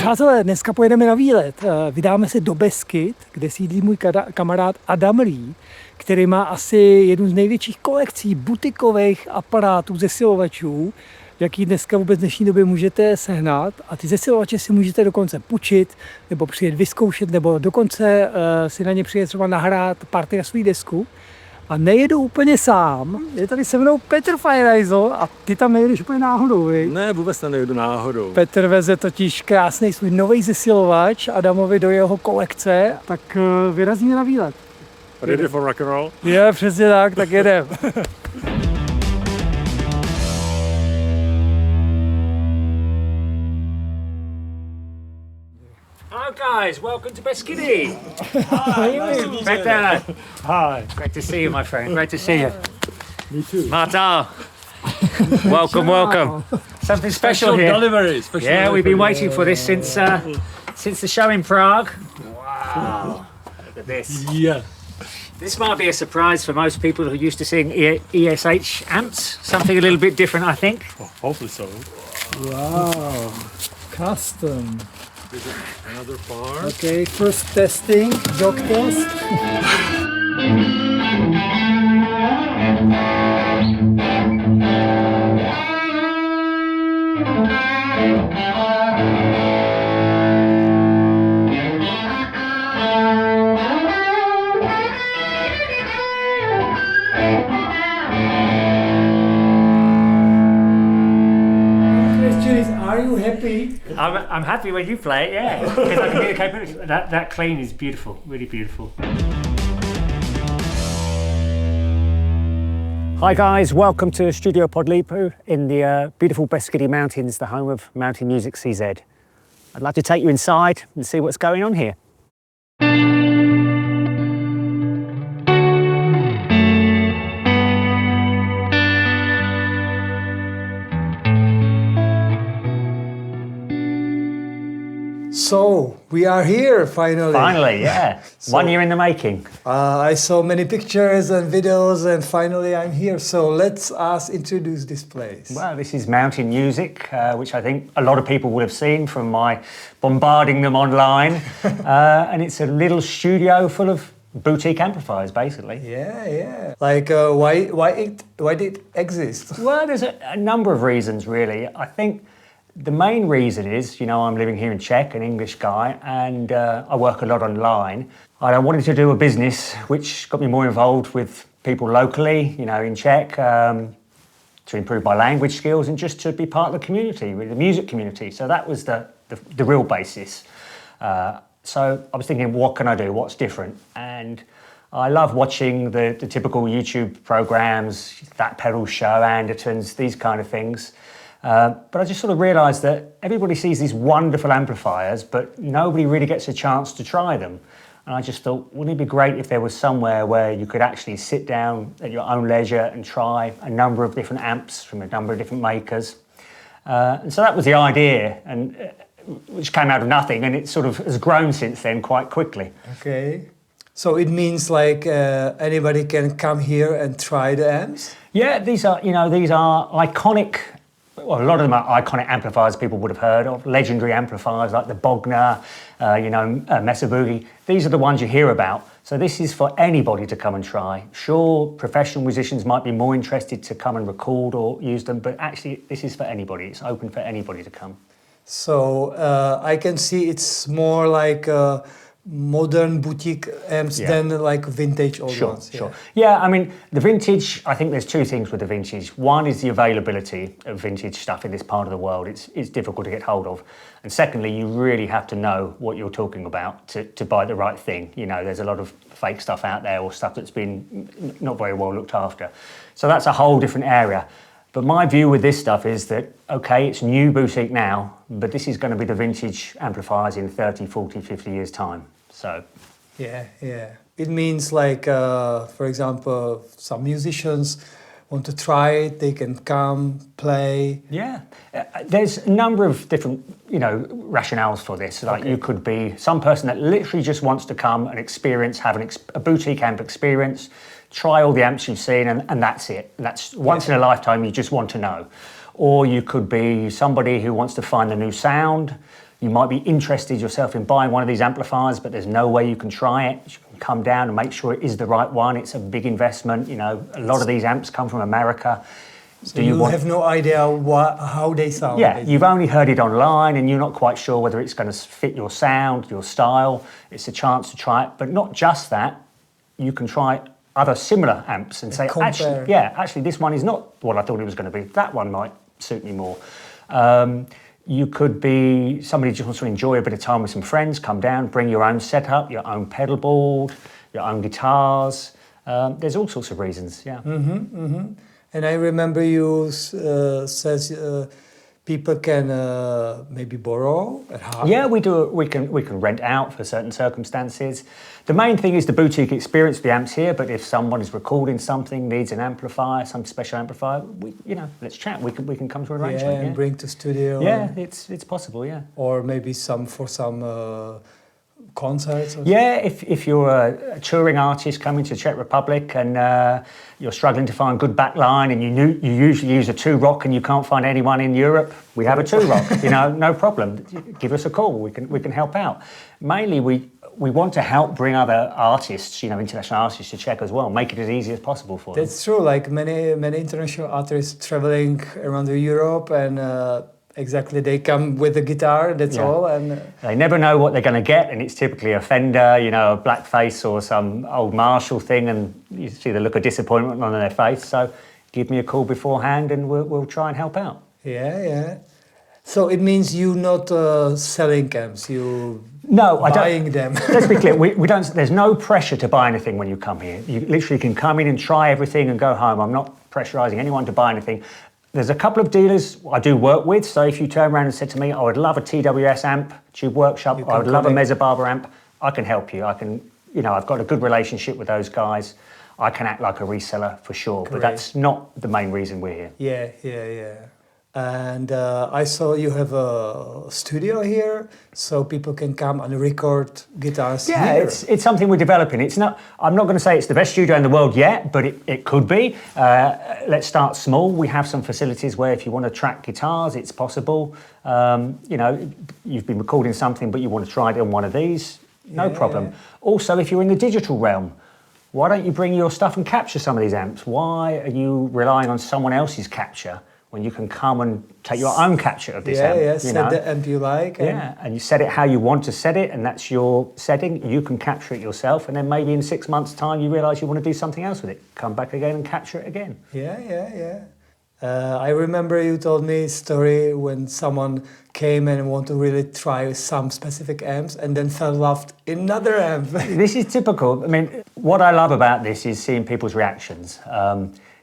Přátelé, dneska pojedeme na výlet. Vydáme se do Beskyd, kde sídlí můj kamarád Adam Lee, který má asi jednu z největších kolekcí butikových aparátů zesilovačů, jaký dneska vůbec v dnešní době můžete sehnat. A ty zesilovače si můžete dokonce půjčit, nebo přijet vyzkoušet, nebo dokonce si na ně přijet třeba nahrát party na svou desku. A nejedu úplně sám, je tady se mnou Petr Fajrajzl a ty tam nejedeš úplně náhodou, viď? Ne, vůbec tam nejedu náhodou. Petr veze totiž krásný svůj nový zesilovač Adamovi do jeho kolekce, tak vyrazíme na výlet. Ready for rock and roll? Je, přesně tak jedem. Hello guys, welcome to Beskydech. Hi, Peter. Hi. Great to see you, my friend. Great to see you. Me too. Marta. Welcome, welcome. Something special here. Delivery. Yeah, we've been waiting for this since the show in Prague. Wow. Look at this. Yeah. This might be a surprise for most people who are used to seeing ESH amps. Something a little bit different, I think. Oh, hopefully so. Wow. Custom. Another part. Okay, first testing, dog test. Are you happy? I'm happy when you play it, yeah. Because I can hear the capability. That clean is beautiful, really beautiful. Hi guys, welcome to Studio Podlipo in the beautiful Beskydech Mountains, the home of Mountain Music.CZ. I'd like to take you inside and see what's going on here. So, we are here finally. Finally, yeah. 1 year in the making. I saw many pictures and videos and finally I'm here. So let's introduce this place. Well, this is Mountain Music, which I think a lot of people would have seen from my bombarding them online. And it's a little studio full of boutique amplifiers, basically. Yeah. Like, why did it exist? Well, there's a number of reasons, really. I think the main reason is, I'm living here in Czech, an English guy, and I work a lot online. I wanted to do a business which got me more involved with people locally, in Czech, to improve my language skills and just to be part of the community, with the music community. So that was the real basis. So I was thinking, what can I do? What's different? And I love watching the typical YouTube programs, That Pedal Show, Andertons, these kind of things. But I just sort of realised that everybody sees these wonderful amplifiers, but nobody really gets a chance to try them. And I just thought, wouldn't it be great if there was somewhere where you could actually sit down at your own leisure and try a number of different amps from a number of different makers. And so that was the idea, and which came out of nothing, and it sort of has grown since then quite quickly. Okay. So it means like anybody can come here and try the amps? Yeah, these are iconic. Well, a lot of them are iconic amplifiers people would have heard of, legendary amplifiers like the Bogner, Mesa Boogie. These are the ones you hear about. So this is for anybody to come and try. Sure, professional musicians might be more interested to come and record or use them, but actually this is for anybody. It's open for anybody to come. So I can see it's more like modern boutique amps than like vintage old ones. Sure. Yeah, I mean, the vintage, I think there's two things with the vintage. One is the availability of vintage stuff in this part of the world. It's difficult to get hold of. And secondly, you really have to know what you're talking about to buy the right thing. There's a lot of fake stuff out there or stuff that's been not very well looked after. So that's a whole different area. But my view with this stuff is that, okay, it's new boutique now, but this is going to be the vintage amplifiers in 30, 40, 50 years' time. So, yeah. It means like, for example, some musicians want to try it, they can come, play. Yeah. There's a number of different, rationales for this. Like you could be some person that literally just wants to come and experience, have a boutique amp experience, try all the amps you've seen, and that's it. That's once in a lifetime, you just want to know. Or you could be somebody who wants to find a new sound, You might be interested yourself in buying one of these amplifiers, but there's no way you can try it. You can come down and make sure it is the right one. It's a big investment. You know, a lot of these amps come from America. So you have no idea how they sound? Yeah, you've only heard it online and you're not quite sure whether it's going to fit your sound, your style. It's a chance to try it. But not just that, you can try other similar amps and say, actually, this one is not what I thought it was going to be. That one might suit me more. You could be somebody who just wants to enjoy a bit of time with some friends, come down, bring your own setup, your own pedal board, your own guitars. There's all sorts of reasons, yeah. And I remember you says people can maybe borrow at half. Yeah, we do. We can rent out for certain circumstances. The main thing is the boutique experience, the amps here. But if someone is recording something, needs an amplifier, some special amplifier, let's chat. We can come to an arrangement. And bring to studio. Yeah, it's possible. Yeah. Or maybe some concerts. Yeah, if you're a touring artist coming to Czech Republic and you're struggling to find good backline and you usually use a 2-rock and you can't find anyone in Europe, we have a 2-rock. No problem. Give us a call. We can help out. Mainly, we want to help bring other artists, international artists to Czech as well, make it as easy as possible for them. That's true. Like many international artists traveling around Europe and. Exactly, they come with a guitar, that's all. And they never know what they're going to get, and it's typically a Fender, a Blackface or some old Marshall thing, and you see the look of disappointment on their face. So give me a call beforehand and we'll try and help out. Yeah. So it means you not selling amps, you buying them. Let's be clear, we don't. There's no pressure to buy anything when you come here. You literally can come in and try everything and go home. I'm not pressurising anyone to buy anything. There's a couple of dealers I do work with, so if you turn around and said to me, I would love a TWS amp, Tube Workshop, I would love a Mezzabarba amp, I can help you. I've got a good relationship with those guys. I can act like a reseller for sure, but that's not the main reason we're here. Yeah. And I saw you have a studio here, so people can come and record guitars here. Yeah, it's something we're developing. I'm not going to say it's the best studio in the world yet, but it could be. Let's start small. We have some facilities where if you want to track guitars, it's possible. You've been recording something, but you want to try it on one of these, no problem. Also, if you're in the digital realm, why don't you bring your stuff and capture some of these amps? Why are you relying on someone else's capture when you can come and take your own capture of this amp? Yeah, set the amp you like. And you set it how you want to set it, and that's your setting. You can capture it yourself, and then maybe in 6 months' time you realise you want to do something else with it. Come back again and capture it again. Yeah. I remember you told me a story when someone came and wanted to really try some specific amps and then fell in love in another amp. This is typical. I mean, what I love about this is seeing people's reactions.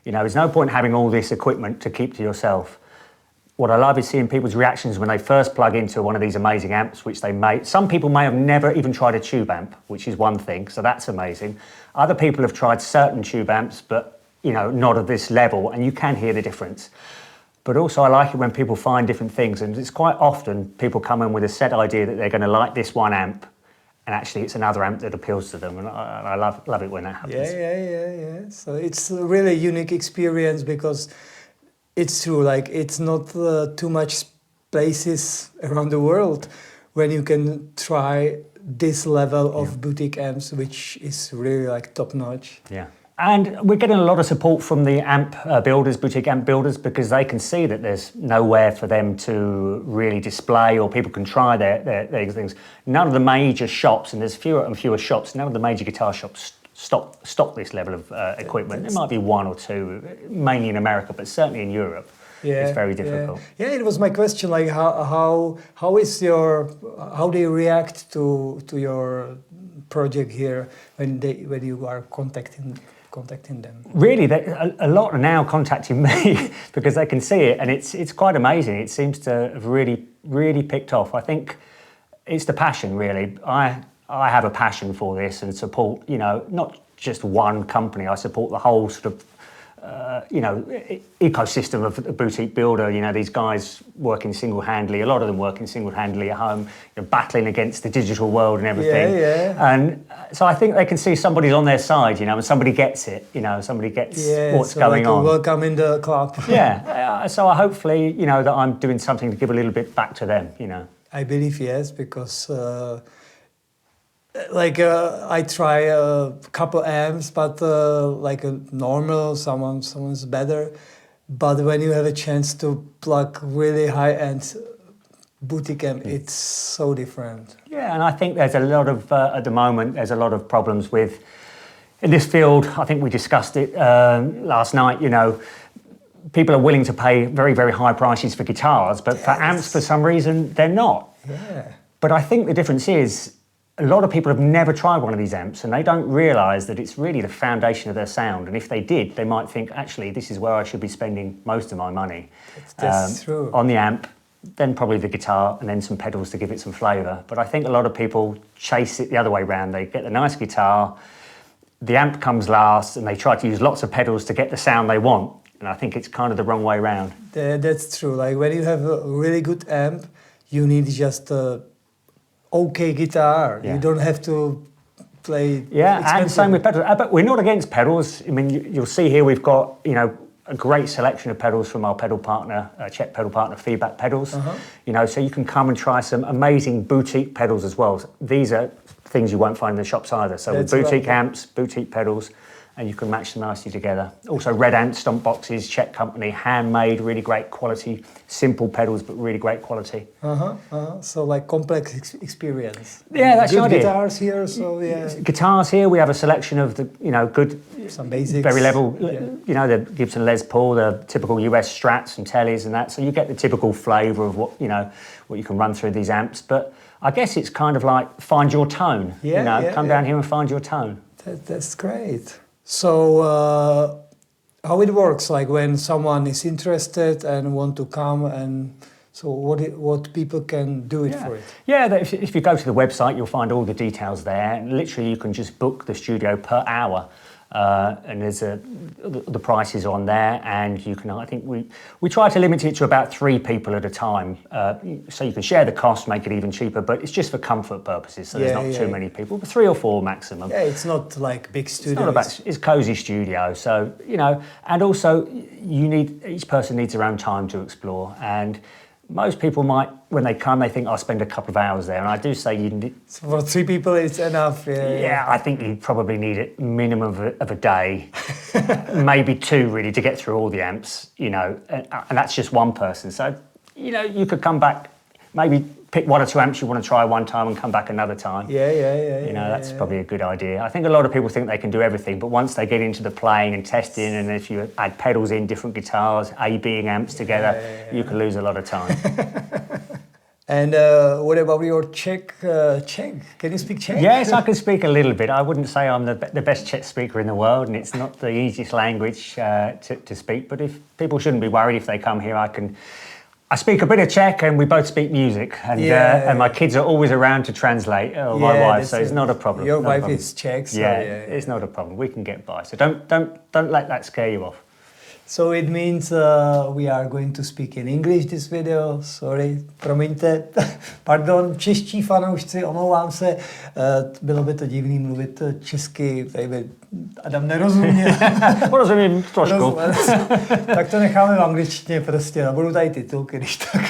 There's no point having all this equipment to keep to yourself. What I love is seeing people's reactions when they first plug into one of these amazing amps, which they may... Some people may have never even tried a tube amp, which is one thing, so that's amazing. Other people have tried certain tube amps, but, not at this level, and you can hear the difference. But also I like it when people find different things, and it's quite often people come in with a set idea that they're going to like this one amp, and actually it's another amp that appeals to them, and I love it when that happens. Yeah. So it's a really unique experience because it's true, like it's not too much places around the world when you can try this level of boutique amps, which is really like top notch. Yeah. And we're getting a lot of support from the amp builders, boutique amp builders, because they can see that there's nowhere for them to really display or people can try their things. None of the major shops, and there's fewer and fewer shops, none of the major guitar shops stock this level of equipment. There might be one or two, mainly in America, but certainly in Europe. It's very difficult. Yeah, it was my question, like how do you react to your project here when you are contacting them? Really, a lot are now contacting me because they can see it, and it's quite amazing. It seems to have really picked off. I think it's the passion, really. I have a passion for this and support, not just one company. I support the whole sort of ecosystem of a boutique builder. These guys working single-handedly, a lot of them working single-handedly at home, battling against the digital world and everything. Yeah. And so I think they can see somebody's on their side, and somebody gets it, somebody gets what's going on. Welcome in the club. So hopefully, that I'm doing something to give a little bit back to them, I believe yes, because I try a couple amps, but like a normal, someone's better. But when you have a chance to plug really high-end boutique amp, it's so different. Yeah, and I think there's a lot of, at the moment, there's a lot of problems with, in this field, I think we discussed it last night, you know, people are willing to pay very, very high prices for guitars, but for amps, for some reason, they're not. Yeah. But I think the difference is, a lot of people have never tried one of these amps and they don't realise that it's really the foundation of their sound. And if they did, they might think, actually, this is where I should be spending most of my money. That's true. On the amp, then probably the guitar, and then some pedals to give it some flavour. But I think a lot of people chase it the other way around. They get the nice guitar, the amp comes last, and they try to use lots of pedals to get the sound they want. And I think it's kind of the wrong way around. That's true. Like when you have a really good amp, you need just a okay guitar. Yeah. You don't have to play. Yeah, and same with pedals. But we're not against pedals. I mean, you'll see here we've got, you know, a great selection of pedals from our pedal partner, Czech pedal partner, Feedback Pedals. You know, so you can come and try some amazing boutique pedals as well. These are things you won't find in the shops either. So with boutique amps, boutique pedals, and you can match them nicely together. Also Red Ant stomp boxes, Czech company, handmade, really great quality, simple pedals but really great quality. So like complex experience. Yeah, that's the good idea. Guitars here, so yeah. Guitars here, we have a selection of the, you know, good, some basics, very level, you know, the Gibson Les Paul, the typical US Strats and Tellys and that. So you get the typical flavour of what, you know, what you can run through these amps. But I guess it's kind of like find your tone. Yeah, you know, come down here and find your tone. That's great. So how it works, like when someone is interested and want to come, and so what people can do it for it? Yeah, if you go to the website, you'll find all the details there. And literally, you can just book the studio per hour. And there's the prices on there, and you can. I think we try to limit it to about 3 people at a time, so you can share the cost, make it even cheaper. But it's just for comfort purposes, so there's not too many people, but 3 or 4 maximum. Yeah, it's not like big studio. It's not about, it's cozy studio, so you know. And also, each person needs their own time to explore. And most people might, when they come, they think I'll spend a couple of hours there, and I do say you need. So for 3 people, it's enough. Yeah, I think you probably need a minimum of a day, maybe 2 really, to get through all the amps. You know, and that's just one person. So, you know, you could come back, maybe pick 1 or 2 amps you want to try one time and come back another time. Yeah. You know, that's probably a good idea. I think a lot of people think they can do everything, but once they get into the playing and testing, and if you add pedals in, different guitars, A-Bing amps together, you can lose a lot of time. And what about your Czech? Can you speak Czech? Yes, I can speak a little bit. I wouldn't say I'm the best Czech speaker in the world, and it's not the easiest language to speak, but if people shouldn't be worried if they come here, I speak a bit of Czech, and we both speak music, and my kids are always around to translate, my wife, so it's not a problem. Your wife is Czech, so it's not a problem. We can get by, so don't let that scare you off. So it means we are going to speak in English this video. Sorry, promiňte. Pardon, čeští fanoušci, omlouvám se. Bylo by to divný mluvit česky, tady Adam nerozuměl. Rozumím trošku. Tak to necháme v angličtině prostě. Budu tady titulky, když tak.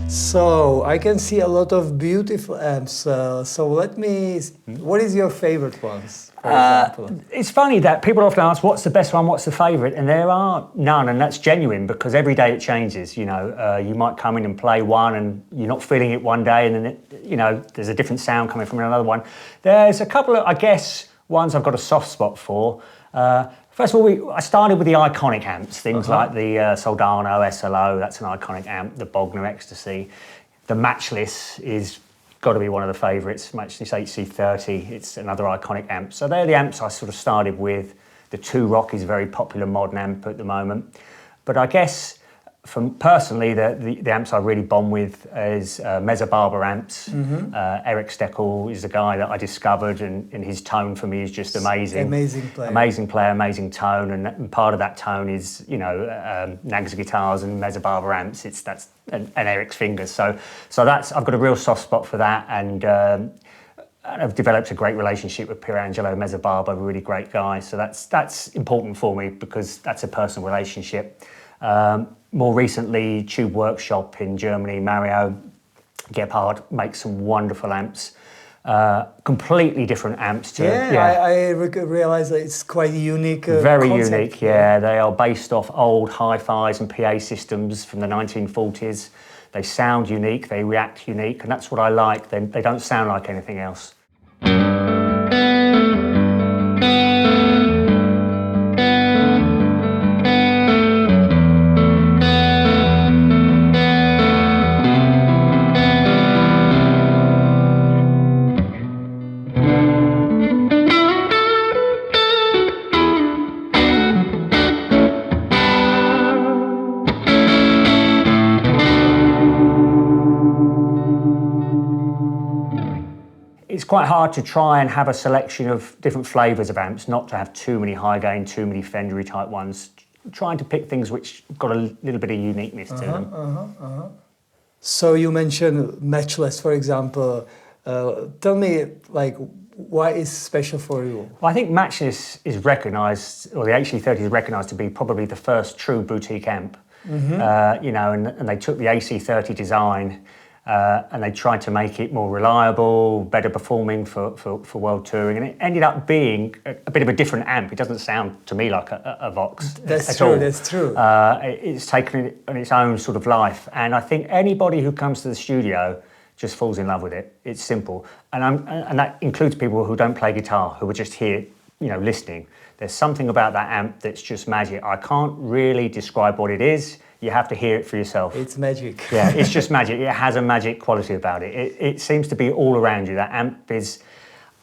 So I can see a lot of beautiful amps. So let me. What is your favorite ones? For example? It's funny that people often ask, "What's the best one? What's the favorite?" And there are none, and that's genuine because every day it changes. You know, you might come in and play one, and you're not feeling it one day, and then you know there's a different sound coming from another one. There's a couple of, I guess, ones I've got a soft spot for. First of all, I started with the iconic amps, things like the Soldano SL0, that's an iconic amp, the Bogner Ecstacy. The Matchless is got to be one of the favourites, Matchless HC-30, it's another iconic amp. So they're the amps I sort of started with. The 2 Rock is a very popular modern amp at the moment. But I guess, personally, the amps I really bond with is Mezzabarba amps. Eric Steckel is the guy that I discovered, and his tone for me is just amazing. Amazing player. Amazing player, amazing tone, and part of that tone is, you know, Nags guitars and Mezzabarba amps. That's Eric's fingers. So that's, I've got a real soft spot for that, and I've developed a great relationship with Pierangelo Mezzabarba, a really great guy. So that's important for me because that's a personal relationship. More recently, Tube Workshop in Germany, Mario Gebhardt makes some wonderful amps. Completely different amps to... I realize that it's quite a unique Very concept. unique, yeah. They are based off old hi-fis and PA systems from the 1940s. They sound unique, they react unique, and that's what I like. They don't sound like anything else. It's quite hard to try and have a selection of different flavours of amps, not to have too many high gain, too many Fendery type ones. Trying to pick things which got a little bit of uniqueness to them. So you mentioned Matchless, for example. Tell me, like, why is special for you? Well, I think Matchless is recognised, or the HC-30 is recognised to be probably the first true boutique amp. You know, and they took the AC-30 design and they tried to make it more reliable, better performing for world touring, and it ended up being a bit of a different amp. It doesn't sound to me like a Vox That's at true, all. that's true. It's taken it on its own sort of life, and I think anybody who comes to the studio just falls in love with it. It's simple, and that includes people who don't play guitar, who are just here, you know, listening. There's something about that amp that's just magic. I can't really describe what it is. You have to hear it for yourself. It's magic. Yeah, it's just magic. It has a magic quality about it. It seems to be all around you. That amp is,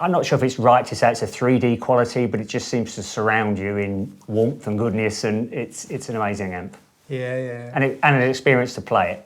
I'm not sure if it's right to say it's a 3D quality, but it just seems to surround you in warmth and goodness, and it's an amazing amp. Yeah. And an experience to play it.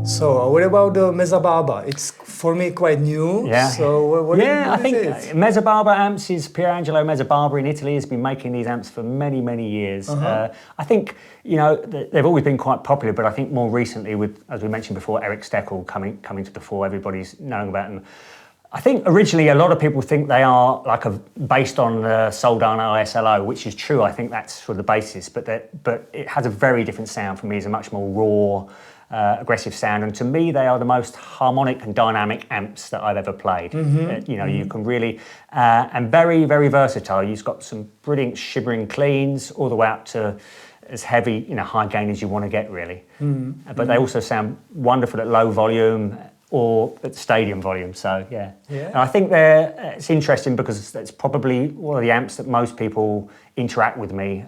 So what about the Mezzabarba? It's for me quite new. Yeah. So what I is think it? Mezzabarba amps is Pierangelo Mezzabarba in Italy has been making these amps for many, many years. I think, you know, they've always been quite popular, but I think more recently with, as we mentioned before, Eric Steckel coming to the fore, everybody's knowing about them. I think originally a lot of people think they are like based on the Soldano SL0, which is true. I think that's sort of the basis, but it has a very different sound for me. It's a much more raw, aggressive sound, and to me they are the most harmonic and dynamic amps that I've ever played. You know, you can really and very, very versatile. You've got some brilliant shimmering cleans all the way up to as heavy, high gain as you want to get, really. But they also sound wonderful at low volume or at stadium volume. So yeah. And I think it's interesting because it's probably one of the amps that most people interact with me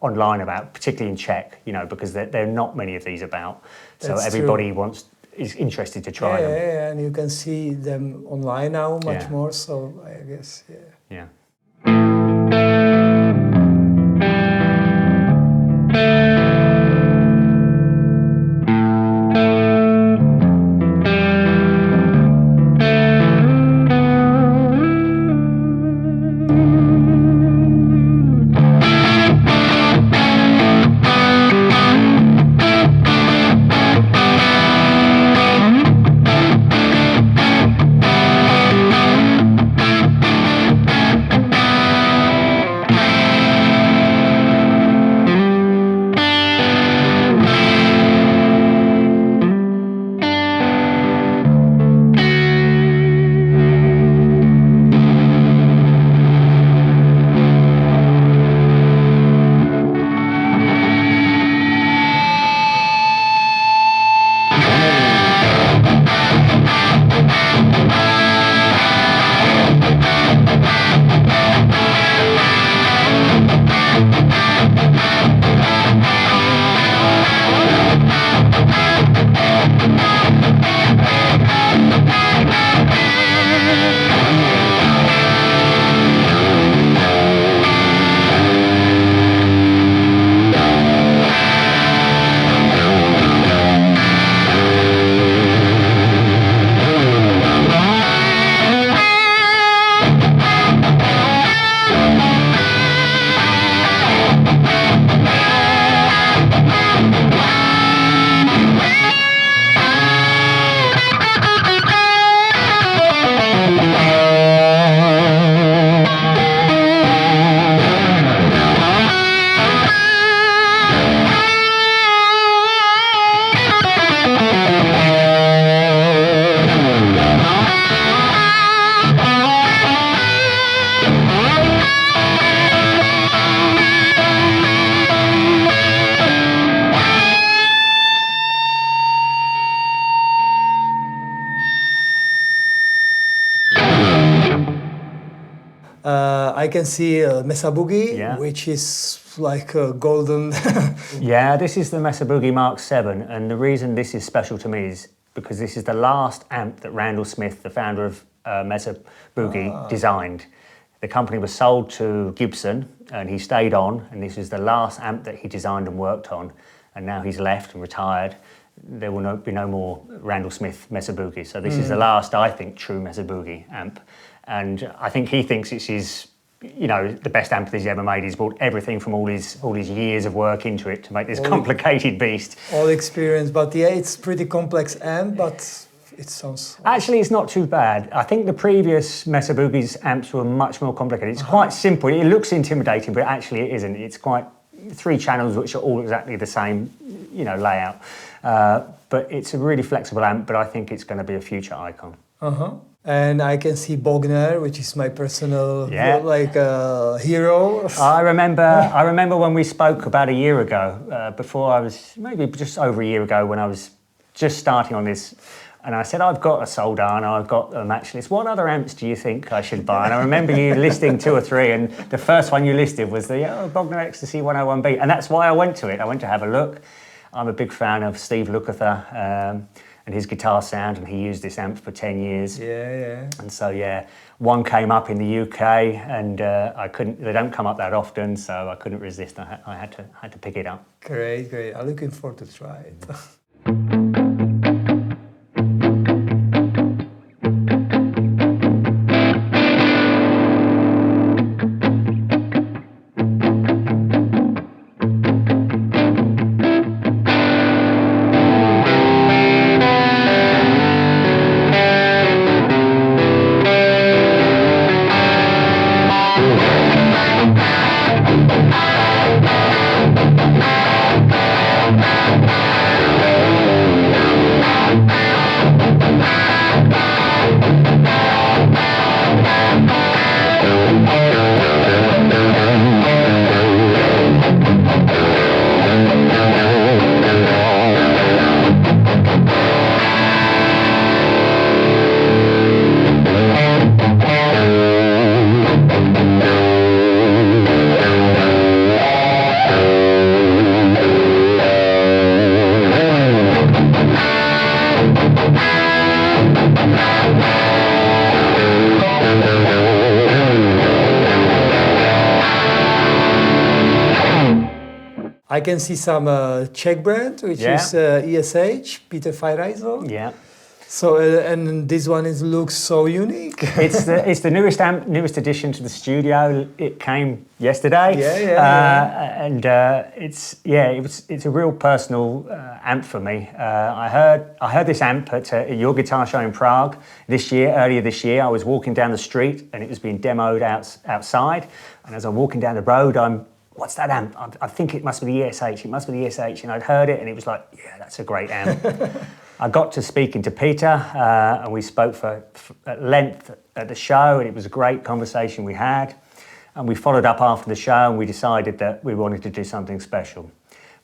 online about, particularly in Czech, because there are not many of these about. So That's everybody true. is interested to try them. Yeah, and you can see them online now much more. So I guess, Yeah. I can see Mesa Boogie, which is like a golden. Yeah, this is the Mesa Boogie Mark VII, and the reason this is special to me is because this is the last amp that Randall Smith, the founder of Mesa Boogie, designed. The company was sold to Gibson, and he stayed on, and this is the last amp that he designed and worked on, and now he's left and retired. There will be no more Randall Smith Mesa Boogie, so this is the last, I think, true Mesa Boogie amp. And I think he thinks it's his, the best amp that he's ever made. He's brought everything from all his years of work into it to make this complicated beast. All experience, but yeah, it's pretty complex amp, but it sounds... Actually, it's not too bad. I think the previous Mesa Boogie's amps were much more complicated. It's quite simple. It looks intimidating, but actually it isn't. It's quite 3 channels which are all exactly the same, layout. But it's a really flexible amp, but I think it's going to be a future icon. And I can see Bogner, which is my personal hero. I remember when we spoke about a year ago, before I was, maybe just over a year ago, when I was just starting on this, and I said, I've got a Soldano, I've got a Matchless. What other amps do you think I should buy? And I remember you listing 2 or 3, and the first one you listed was the Bogner Ecstacy 101B, and that's why I went to it. I went to have a look. I'm a big fan of Steve Lukather and his guitar sound, and he used this amp for 10 years. Yeah. And so, one came up in the UK, and they don't come up that often, so I couldn't resist. I had to pick it up. Great. I'm looking forward to try it. I can see some Czech brand, which is ESH, Peter Feireisel. Yeah. So, and this one looks so unique. It's the newest addition to the studio. It came yesterday. And it's a real personal amp for me. I heard this amp at your guitar show in Prague earlier this year. I was walking down the street and it was being demoed outside. And as I'm walking down the road, what's that amp? I think it must be the ESH. It must be the ESH. And I'd heard it and it was like, yeah, that's a great amp. I got to speaking to Peter and we spoke at length at the show, and it was a great conversation we had. And we followed up after the show and we decided that we wanted to do something special.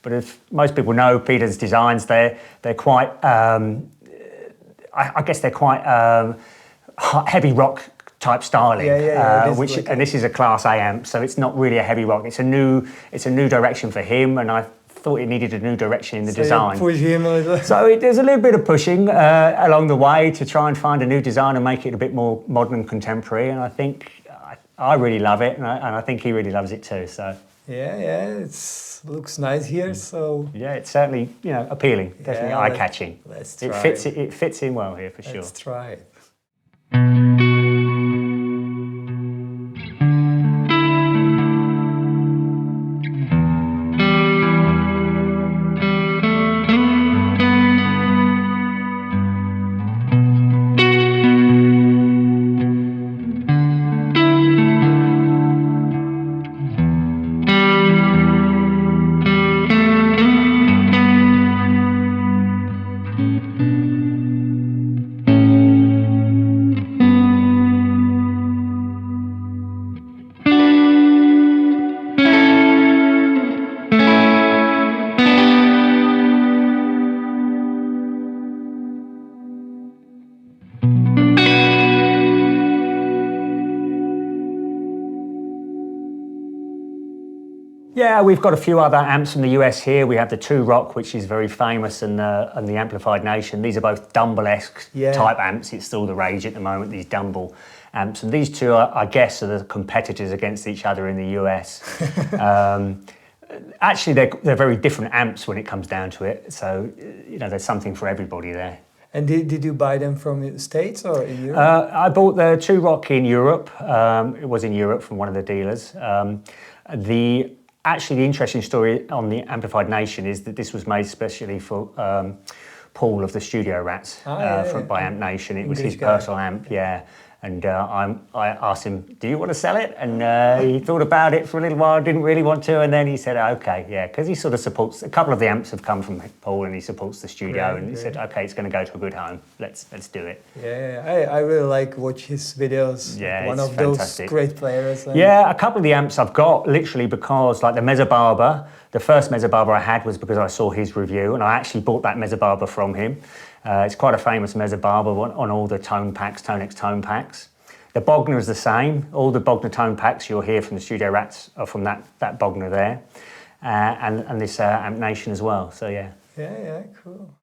But as most people know, Peter's designs, they're quite, I guess they're quite heavy rock type styling, and this is a Class A amp, so it's not really a heavy rock. It's a new direction for him, and I thought it needed a new direction in the design. Push him a little. So there's a little bit of pushing along the way to try and find a new design and make it a bit more modern and contemporary. And I think I really love it, and I think he really loves it too. So it looks nice here. So yeah, it's certainly appealing, definitely eye-catching. Let's try. It fits in well here for sure. Let's try it. Yeah, we've got a few other amps from the US here. We have the 2 Rock, which is very famous, and the Amplified Nation. These are both Dumble-esque type amps. It's still the rage at the moment, these Dumble amps. And these two, I guess, are the competitors against each other in the US. Actually, they're very different amps when it comes down to it. So, there's something for everybody there. And did you buy them from the States or in Europe? I bought the 2 Rock in Europe. It was in Europe from one of the dealers. Actually, the interesting story on the Amplified Nation is that this was made specially for Paul of the Studio Rats by Amp Nation. It was his personal amp, And I asked him, do you want to sell it? And he thought about it for a little while, didn't really want to, and then he said, okay, because he sort of supports, a couple of the amps have come from Paul and he supports the studio, and he said, okay, it's going to go to a good home, let's do it. I really like watch his videos. One of fantastic. Those great players. A couple of the amps I've got literally because, like the Mezzabarba, the first Mezzabarba I had was because I saw his review, and I actually bought that Mezzabarba from him. It's quite a famous Mezzabarba on all the tone packs, Tonex tone packs. The Bogner is the same. All the Bogner tone packs you'll hear from the Studio Rats are from that Bogner there. And this Amp Nation as well, so yeah. Yeah, cool.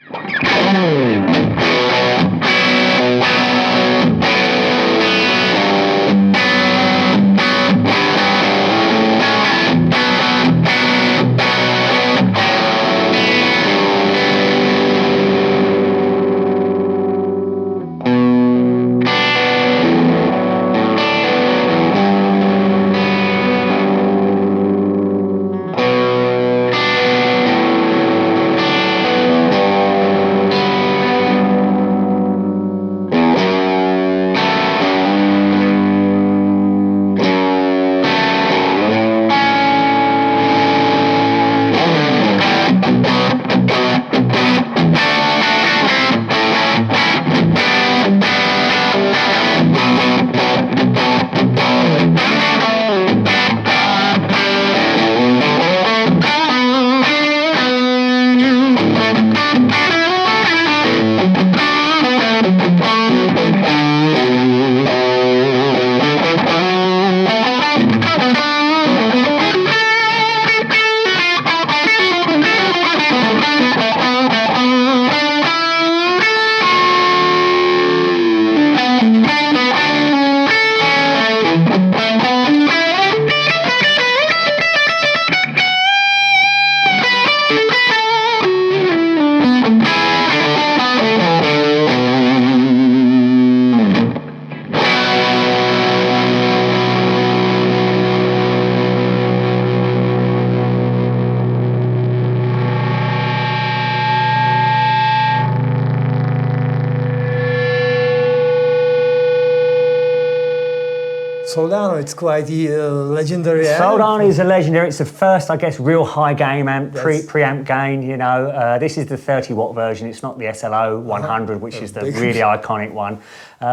Soldano, it's quite legendary. Soldano is a legendary. It's the first, I guess, real high gain amp, preamp gain. You know, this is the 30-watt version. It's not the SL0-100, which is the really iconic one.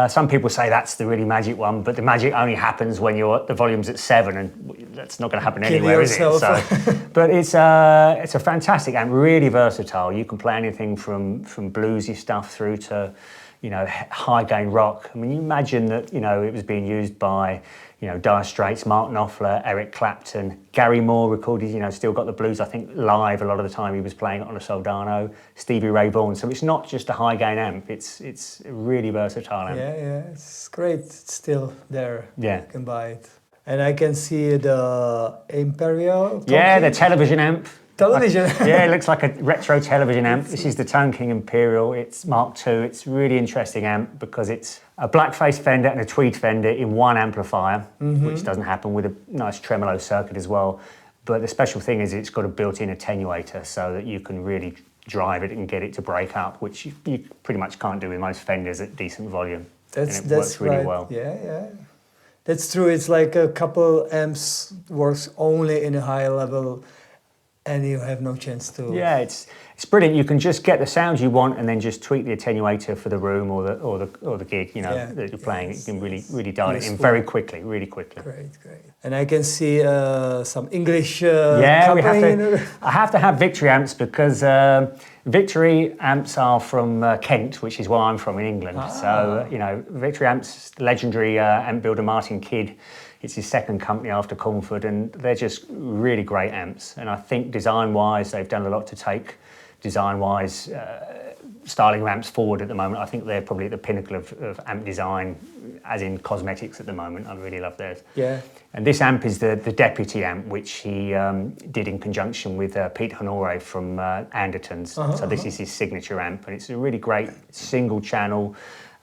Some people say that's the really magic one, but the magic only happens when the volume's at 7, and that's not going to happen anywhere, is it? So, but it's a fantastic amp, really versatile. You can play anything from bluesy stuff through to, you know, high gain rock. I mean, you imagine that, you know, it was being used by, you know, Dire Straits, Mark Knopfler, Eric Clapton, Gary Moore recorded, you know, Still Got the Blues, I think live a lot of the time he was playing it on a Soldano, Stevie Ray Vaughan. So it's not just a high gain amp, it's a really versatile amp. Yeah, it's great. It's still there. Yeah. You can buy it. And I can see the Imperial. Yeah, the television amp. Television. Yeah, it looks like a retro television amp. This is the King Imperial. It's Mark II. It's a really interesting amp because it's a blackface Fender and a tweed Fender in one amplifier, which doesn't happen, with a nice tremolo circuit as well. But the special thing is it's got a built-in attenuator so that you can really drive it and get it to break up, which you pretty much can't do with most Fenders at decent volume. That's works really right. well. Yeah. That's true. It's like a couple amps works only in a high level, and you have no chance to. Yeah, it's brilliant. You can just get the sounds you want and then just tweak the attenuator for the room or the gig, you know, that you're playing. You can really dial it in very quickly, really quickly. Great. And I can see some English. I have to have Victory amps because Victory amps are from Kent, which is where I'm from in England. So you know, Victory amps, legendary amp builder Martin Kidd. It's his second company after Cornford, and they're just really great amps. And I think design-wise, they've done a lot to take design-wise styling of amps forward at the moment. I think they're probably at the pinnacle of amp design, as in cosmetics at the moment. I really love theirs. Yeah. And this amp is the Deputy amp, which he did in conjunction with Pete Honore from Andertons. So this is his signature amp, and it's a really great single-channel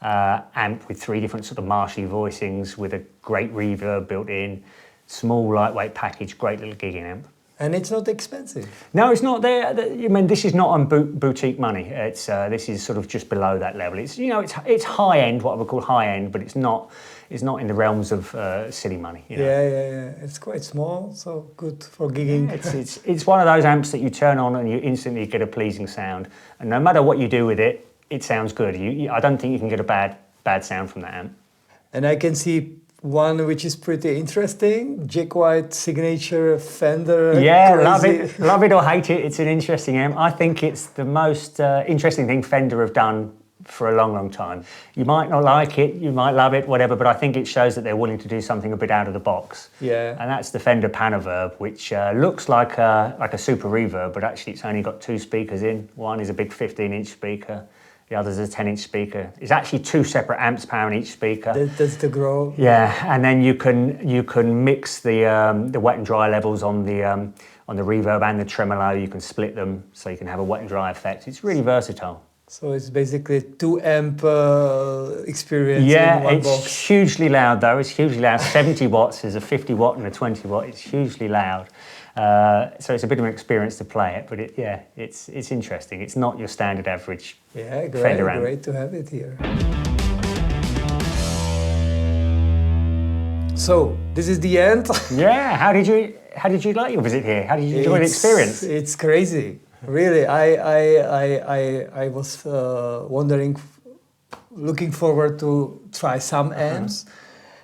amp with 3 different sort of marshy voicings with a great reverb built in, small lightweight package, great little gigging amp. And it's not expensive. No, it's not there. I mean, this is not on boutique money. It's this is sort of just below that level. It's, you know, it's high end, what I would call high end, but it's not in the realms of silly money. You know? Yeah. It's quite small, so good for gigging. Yeah, it's one of those amps that you turn on and you instantly get a pleasing sound, and no matter what you do with it, it sounds good. I don't think you can get a bad sound from that amp. And I can see one which is pretty interesting, Jack White signature Fender. Yeah, crazy. love it or hate it, it's an interesting amp. I think it's the most interesting thing Fender have done for a long time. You might not like it, you might love it, whatever, but I think it shows that they're willing to do something a bit out of the box. Yeah. And that's the Fender Pano Verbm, which looks like a super reverb, but actually it's only got 2 speakers in. One is a big 15-inch speaker. The other's a 10-inch speaker. It's actually 2 separate amps powering each speaker. That's the grow. Yeah, and then you can mix the wet and dry levels on the reverb and the tremolo. You can split them so you can have a wet and dry effect. It's really versatile. So it's basically 2 amp experience in one it's box. hugely loud though. It's hugely loud. 70 watts is a 50 watt and a 20 watt. It's hugely loud. So it's a bit of an experience to play it, but it's interesting. It's not your standard average Fender amp. Great to have it here. So this is the end. Yeah. How did you like your visit here? How did you enjoy the experience? It's crazy. Really, I was looking forward to try some amps,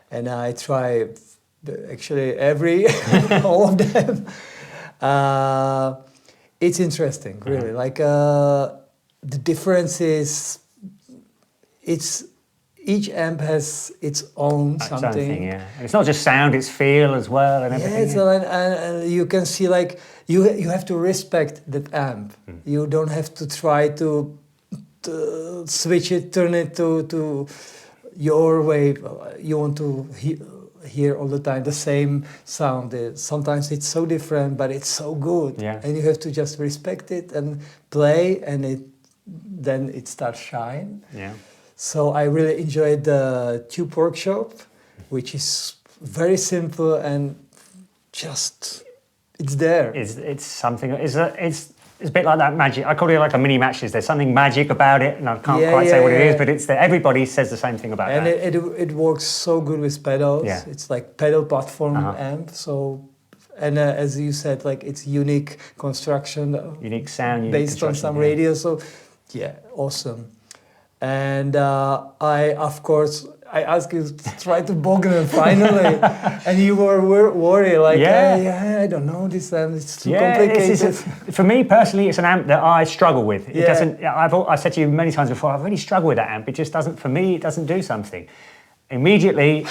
and I try actually all of them. It's interesting, really. Like the difference is, each amp has its own something. Yeah, and it's not just sound; it's feel as well, and everything. And you can see, like, you have to respect that amp. You don't have to try to switch it, turn it to your way. You want to hear all the time the same sound. Sometimes it's so different, but it's so good. Yeah. And you have to just respect it and play, and then it starts shine. Yeah. So I really enjoyed the Tube Workshop, which is very simple and just it's there. It's something. It's It's a bit like that magic. I call it like a mini Matchless. There's something magic about it, and I can't quite say what it is, but it's that everybody says the same thing about and that. it works so good with pedals. Yeah. It's like pedal platform amp. So, and as you said, like it's unique construction, Unique sound, unique based on some radio. So, yeah, awesome. And I, of course, I asked you to try to Bogner finally, and you were worried, like, hey, I don't know this amp, it's too complicated. For me personally, it's an amp that I struggle with. It doesn't. I've said to you many times before, I really struggle with that amp. It just doesn't. For me, it doesn't do something. Immediately,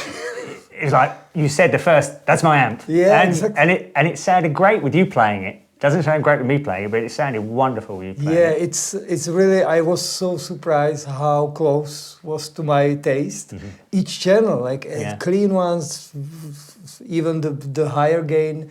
it's like you said the first. That's my amp. Yeah, and, exactly. and it sounded great with you playing it. Doesn't sound great with me playing it, but it sounded wonderful with you playing it. Yeah, it's really, I was so surprised how close was to my taste. Each channel, like clean ones, even the higher gain,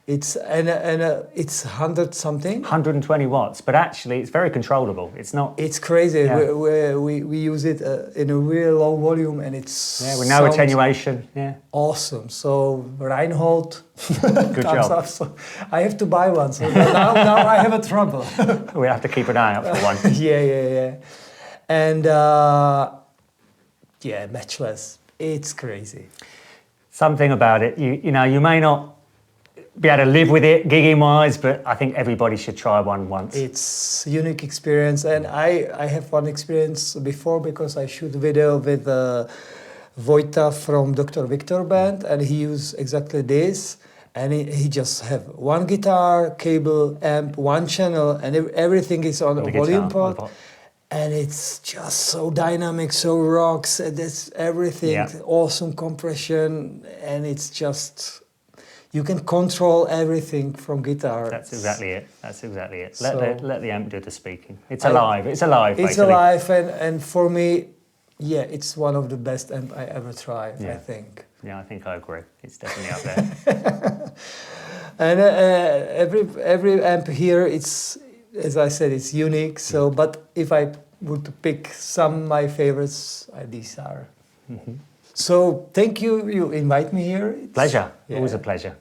it's it's 100 something. 120 watts, but actually it's very controllable. It's not. It's crazy. Yeah. We use it in a real low volume, and it's with no attenuation. Yeah. Awesome. So Reinhold, Good job. up. So I have to buy one. So now I have a trouble. We have to keep an eye out for one. Yeah. And Matchless. It's crazy. Something about it. You know, you may not be able to live with it gigging wise, but I think everybody should try one once. It's a unique experience, and I have one experience before because I shoot video with Vojta from Dr. Victor band, and he used exactly this, and he just have one guitar, cable, amp, one channel, and everything is on a volume pot. And it's just so dynamic, so rocks, and that's everything, awesome compression, and it's just, you can control everything from guitar. That's exactly it. Let the amp do the speaking. It's alive. It's alive. It's alive, and for me, it's one of the best amp I ever tried. I think. Yeah, I think I agree. It's definitely up there. And every amp here, it's, as I said, it's unique. So, but if I were to pick some of my favorites, these are. So thank you. You invite me here. Pleasure. Always a pleasure.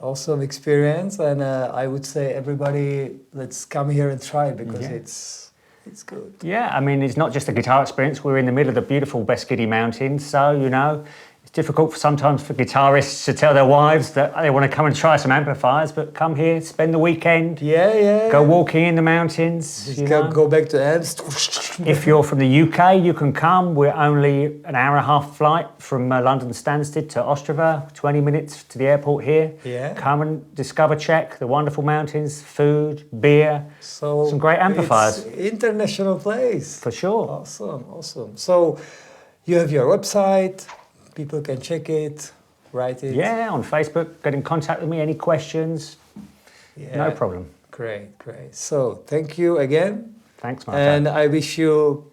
Awesome experience, and I would say everybody, let's come here and try because it's good. Yeah, I mean, it's not just a guitar experience. We're in the middle of the beautiful Beskydech mountains, so you know, it's difficult sometimes for guitarists to tell their wives that they want to come and try some amplifiers, but come here, spend the weekend. Go walking in the mountains. Just go back to amps. If you're from the UK, you can come. We're only an hour and a half flight from London Stansted to Ostrava, 20 minutes to the airport here. Come and discover Czech, the wonderful mountains, food, beer, some great amplifiers. It's international place. For sure. Awesome. So you have your website. People can check it, write it. Yeah, on Facebook, get in contact with me, any questions, no problem. Great. So, thank you again. Thanks, Marta. And I wish you,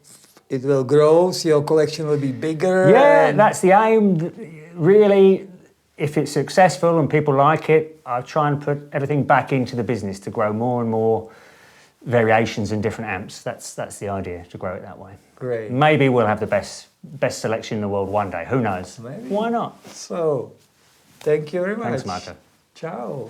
it will grow, so your collection will be bigger. Yeah, that's the aim. Really, if it's successful and people like it, I'll try and put everything back into the business to grow more and more variations and different amps. That's the idea, to grow it that way. Great. Maybe we'll have the best selection in the world one day. Who knows? Maybe. Why not? So, thank you very much. Thanks, Marta. Ciao.